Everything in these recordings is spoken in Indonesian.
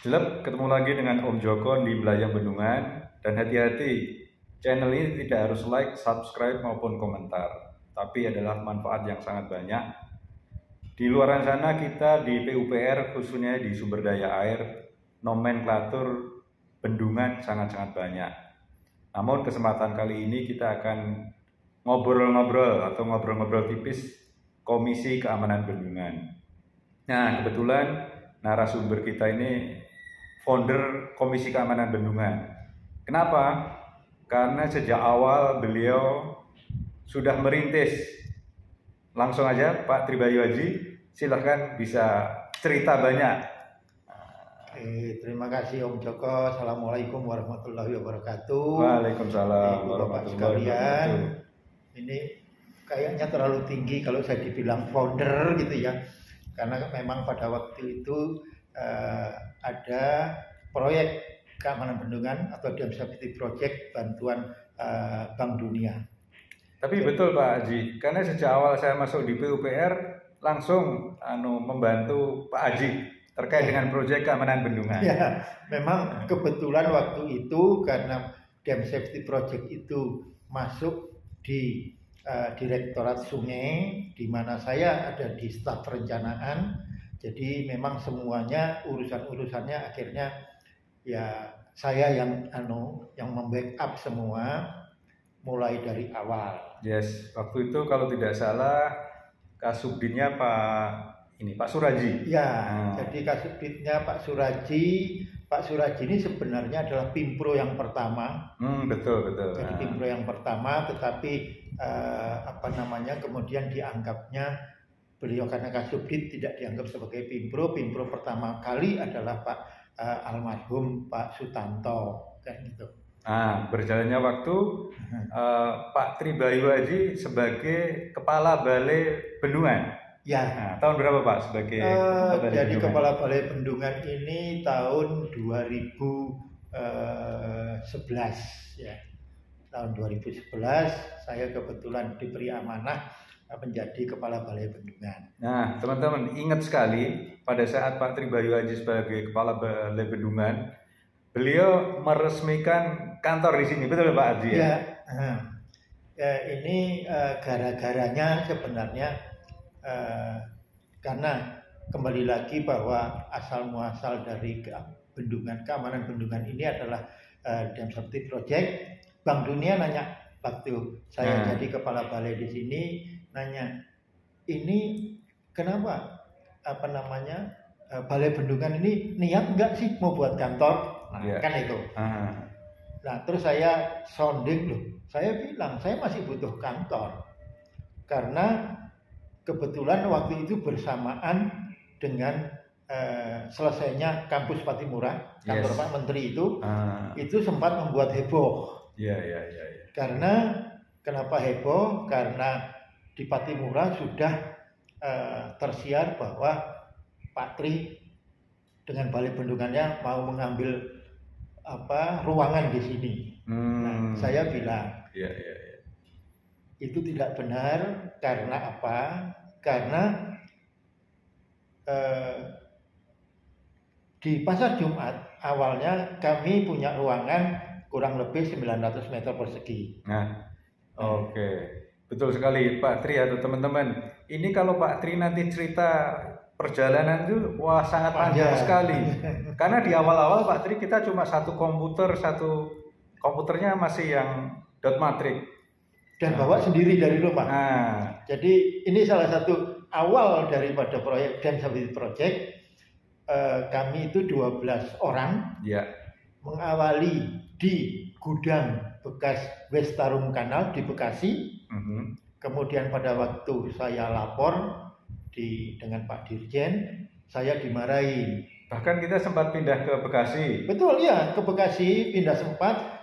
Jelek, ketemu lagi dengan Om Joko di Belayang Bendungan. Dan hati-hati, channel ini tidak harus like, subscribe maupun komentar, tapi adalah manfaat yang sangat banyak. Di luar sana kita di PUPR, khususnya di sumber daya air, nomenklatur bendungan sangat-sangat banyak. Namun kesempatan kali ini kita akan ngobrol-ngobrol atau ngobrol-ngobrol tipis Komisi Keamanan Bendungan. Nah, kebetulan narasumber kita ini founder Komisi Keamanan Bendungan. Kenapa? Karena sejak awal beliau sudah merintis. Langsung aja Pak Tribayu Haji, silahkan bisa cerita banyak. Terima kasih Om Joko. Assalamualaikum warahmatullahi wabarakatuh. Waalaikumsalam warahmatullahi wabarakatuh. Ini kayaknya terlalu tinggi kalau saya dibilang founder gitu ya, karena memang pada waktu itu ada proyek keamanan bendungan atau Dam Safety Project bantuan Bank Dunia. Tapi betul Pak Haji, karena sejak awal saya masuk di PUPR langsung membantu Pak Haji terkait dengan proyek keamanan bendungan. Ya, memang kebetulan waktu itu karena Dam Safety Project itu masuk di Direktorat Sungai, di mana saya ada di staf perencanaan. Jadi memang semuanya urusannya akhirnya ya saya yang membackup semua mulai dari awal. Yes, waktu itu kalau tidak salah Kasubditnya Pak Suraji. Ya, jadi Kasubditnya Pak Suraji. Pak Suraji ini sebenarnya adalah Pimpro yang pertama. Betul. Jadi Pimpro yang pertama, tetapi kemudian dianggapnya beliau karena Kasubdit tidak dianggap sebagai Pimpro. Pimpro pertama kali adalah Pak almarhum Pak Sutanto, kayak gitu. Berjalannya waktu Pak Tribayu Haji sebagai Kepala Balai Bendungan. Ya. Tahun berapa Pak sebagai Kepala Balai jadi Bendungan? Kepala Balai Bendungan ini tahun 2011 ya. Tahun 2011 saya kebetulan diberi amanah menjadi Kepala Balai Bendungan. Nah, teman-teman ingat sekali pada saat Pak Tribayu Haji sebagai Kepala Balai Bendungan, beliau meresmikan kantor di sini, betul Pak Haji ya? Ini gara-garanya sebenarnya karena kembali lagi bahwa asal muasal dari keamanan bendungan ini adalah Dam Safety Project. Bank Dunia nanya waktu saya jadi kepala balai di sini, nanya ini kenapa balai bendungan ini niat enggak sih mau buat kantor? Kan itu. Nah, terus saya sounding loh. Saya bilang saya masih butuh kantor karena kebetulan waktu itu bersamaan dengan selesainya kampus Patimura, kantor Pak Menteri itu sempat membuat heboh. Iya. Karena kenapa heboh? Karena di Patimura sudah tersiar bahwa Pak Tri dengan balai bendungannya mau mengambil ruangan di sini. Nah, saya bilang itu tidak benar. Karena apa? Karena di Pasar Jumat awalnya kami punya ruangan kurang lebih 900 meter persegi. Oke. Betul sekali Pak Tri atau teman-teman. Ini kalau Pak Tri nanti cerita perjalanan itu sangat panjang sekali. Karena di awal-awal Pak Tri kita cuma satu komputernya masih yang dot matrix dan bawa sendiri dari rumah. Jadi ini salah satu awal daripada proyek Dam Safety Project. Kami itu 12 orang mengawali di gudang bekas Westarum Kanal di Bekasi. Kemudian pada waktu saya lapor dengan Pak Dirjen, saya dimarahin. Bahkan kita sempat pindah ke Bekasi. Betul ya, ke Bekasi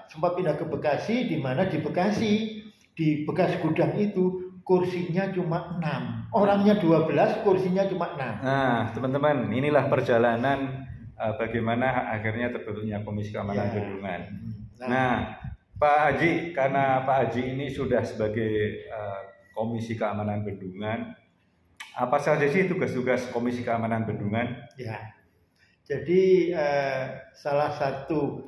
sempat pindah ke Bekasi, di mana di Bekasi di bekas gudang itu kursinya cuma 6. Orangnya 12, kursinya cuma 6. Nah, teman-teman, inilah perjalanan bagaimana akhirnya terbentuknya Komisi Keamanan Bendungan. Nah, Pak Haji, karena Pak Haji ini sudah sebagai Komisi Keamanan Bendungan, apa saja sih tugas-tugas Komisi Keamanan Bendungan? Ya, Jadi salah satu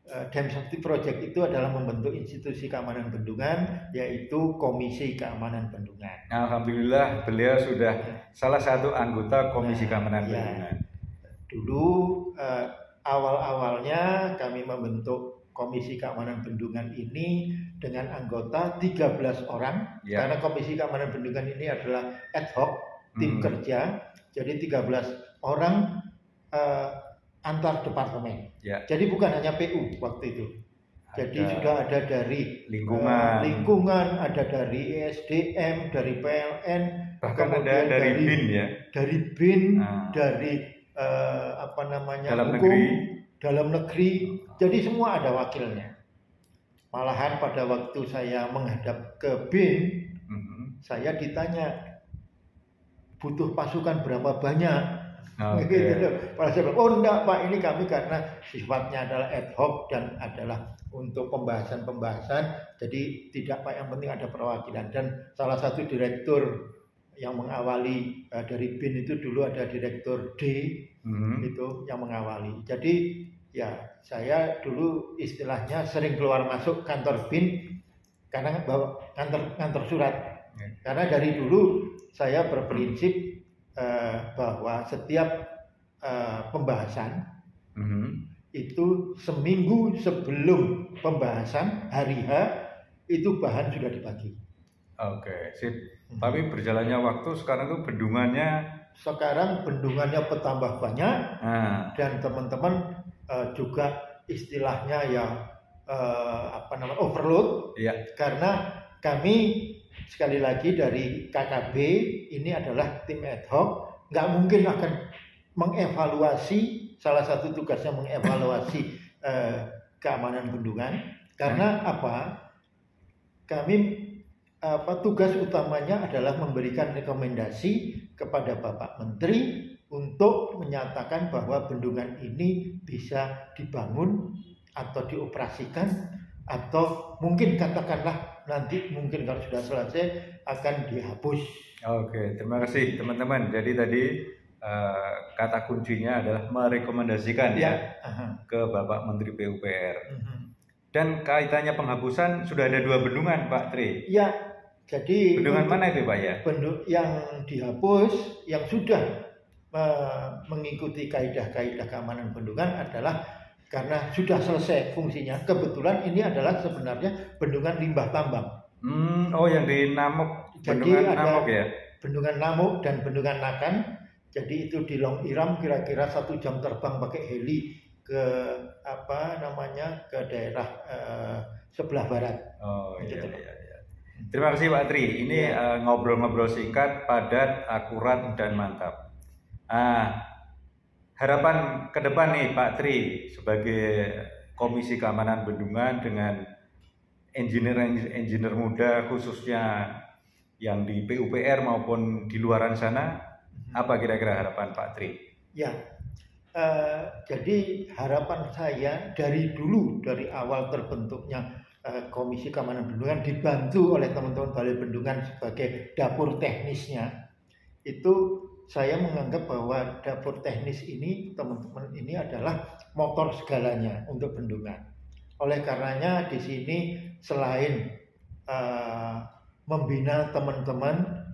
Dam Safety Project itu adalah membentuk institusi keamanan bendungan, yaitu Komisi Keamanan Bendungan. Alhamdulillah beliau sudah salah satu anggota Komisi Keamanan Bendungan. Dulu awal-awalnya kami membentuk Komisi Keamanan Bendungan ini dengan anggota 13 orang, karena Komisi Keamanan Bendungan ini adalah ad hoc, tim kerja, jadi 13 orang antar departemen. Jadi bukan hanya PU waktu itu. Jadi sudah ada dari lingkungan, ada dari ESDM, dari PLN, bahkan ada dari BIN ya. Dari BIN, dari dalam hukum, dalam negeri. Jadi semua ada wakilnya. Malahan pada waktu saya menghadap ke BIN, saya ditanya butuh pasukan berapa banyak. Gitu. Pada saya bilang, oh enggak Pak, ini kami karena sifatnya adalah ad hoc dan adalah untuk pembahasan-pembahasan, jadi tidak Pak, yang penting ada perwakilan. Dan salah satu direktur yang mengawali dari BIN itu dulu ada direktur D, itu yang mengawali. Jadi ya saya dulu istilahnya sering keluar masuk kantor BIN karena bawa kantor surat. Karena dari dulu saya berprinsip bahwa setiap pembahasan itu seminggu sebelum pembahasan hari H itu bahan sudah dibagi. Oke, sip. Tapi berjalannya waktu sekarang tuh bendungannya bertambah banyak, dan teman-teman juga istilahnya ya overload. Karena kami sekali lagi dari KKB ini adalah tim ad hoc, nggak mungkin akan mengevaluasi, salah satu tugasnya mengevaluasi keamanan bendungan. Karena kami tugas utamanya adalah memberikan rekomendasi kepada Bapak Menteri untuk menyatakan bahwa bendungan ini bisa dibangun atau dioperasikan, atau mungkin katakanlah nanti mungkin kalau sudah selesai akan dihapus. Oke, terima kasih teman-teman. Jadi tadi kata kuncinya adalah merekomendasikan ke Bapak Menteri PUPR. Dan kaitannya penghapusan sudah ada 2 bendungan Pak Tri. Ya, jadi bendungan mana itu Pak ya? Yang dihapus, yang sudah mengikuti kaidah-kaidah keamanan bendungan adalah karena sudah selesai fungsinya. Kebetulan ini adalah sebenarnya bendungan limbah tambang. Yang di Namuk, bendungan Namuk ya? Bendungan Namuk dan bendungan Nakan. Jadi itu di Long Iram, kira-kira 1 jam terbang pakai heli ke ke daerah sebelah barat. Iya. Terima kasih Pak Tri. Ini ngobrol-ngobrol singkat, padat, akurat dan mantap. Harapan ke depan nih Pak Tri sebagai Komisi Keamanan Bendungan dengan engineer muda khususnya yang di PUPR maupun di luaran sana, apa kira-kira harapan Pak Tri? Ya, jadi harapan saya dari dulu, dari awal terbentuknya Komisi Keamanan Bendungan dibantu oleh teman-teman Balai Bendungan sebagai dapur teknisnya, itu saya menganggap bahwa dapur teknis ini, teman-teman ini adalah motor segalanya untuk bendungan. Oleh karenanya di sini selain membina teman-teman,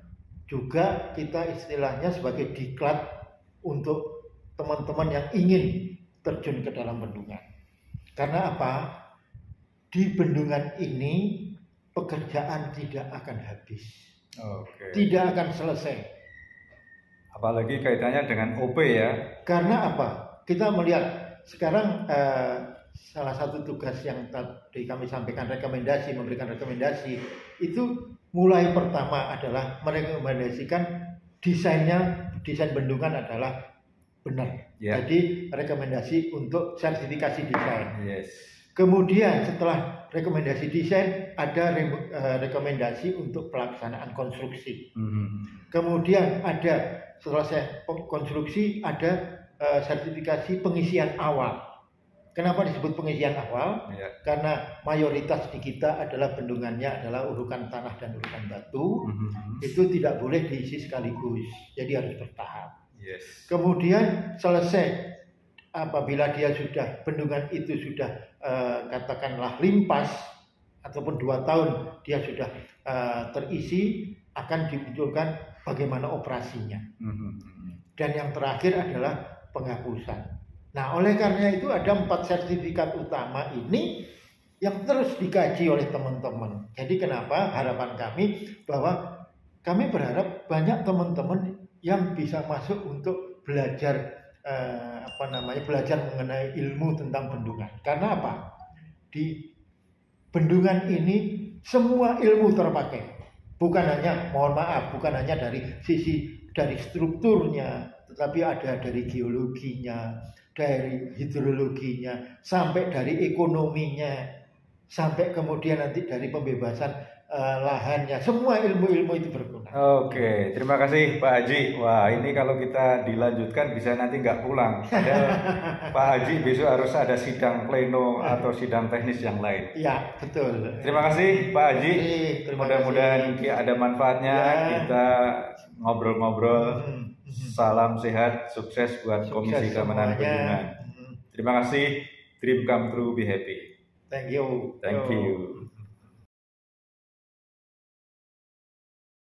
juga kita istilahnya sebagai diklat untuk teman-teman yang ingin terjun ke dalam bendungan. Karena apa? Di bendungan ini pekerjaan tidak akan habis. Tidak akan selesai. Apalagi kaitannya dengan OP ya. Karena apa? Kita melihat sekarang salah satu tugas yang tadi kami sampaikan memberikan rekomendasi itu mulai pertama adalah merekomendasikan desain bendungan adalah benar. Jadi rekomendasi untuk sertifikasi desain. Kemudian setelah rekomendasi desain ada rekomendasi untuk pelaksanaan konstruksi. Kemudian ada selesai konstruksi ada sertifikasi pengisian awal. Kenapa disebut pengisian awal? Karena mayoritas di kita adalah bendungannya adalah urukan tanah dan urukan batu. Itu tidak boleh diisi sekaligus. Jadi harus bertahap. Yes. Kemudian selesai, apabila dia sudah bendungan itu sudah katakanlah limpas ataupun 2 tahun dia sudah terisi, akan dimunculkan bagaimana operasinya. Dan yang terakhir adalah penghapusan. Nah, oleh karena itu ada 4 sertifikat utama ini yang terus dikaji oleh teman-teman. Jadi kenapa harapan kami bahwa kami berharap banyak teman-teman yang bisa masuk untuk belajar belajar mengenai ilmu tentang bendungan. Karena apa? Di bendungan ini semua ilmu terpakai. Bukan hanya dari sisi dari strukturnya, tetapi ada dari geologinya, dari hidrologinya, sampai dari ekonominya, sampai kemudian nanti dari pembebasan lahannya. Semua ilmu-ilmu itu berguna. Oke, terima kasih Pak Haji. Wah, ini kalau kita dilanjutkan bisa nanti nggak pulang. Padahal Pak Haji besok harus ada sidang pleno atau sidang teknis yang lain. Ya, betul. Terima kasih Pak Haji. Mudah-mudahan ada manfaatnya. Kita ngobrol-ngobrol. Salam sehat, sukses buat Komisi Keamanan Bendungan. Terima kasih. Dream come true, be happy. Thank you. Thank you.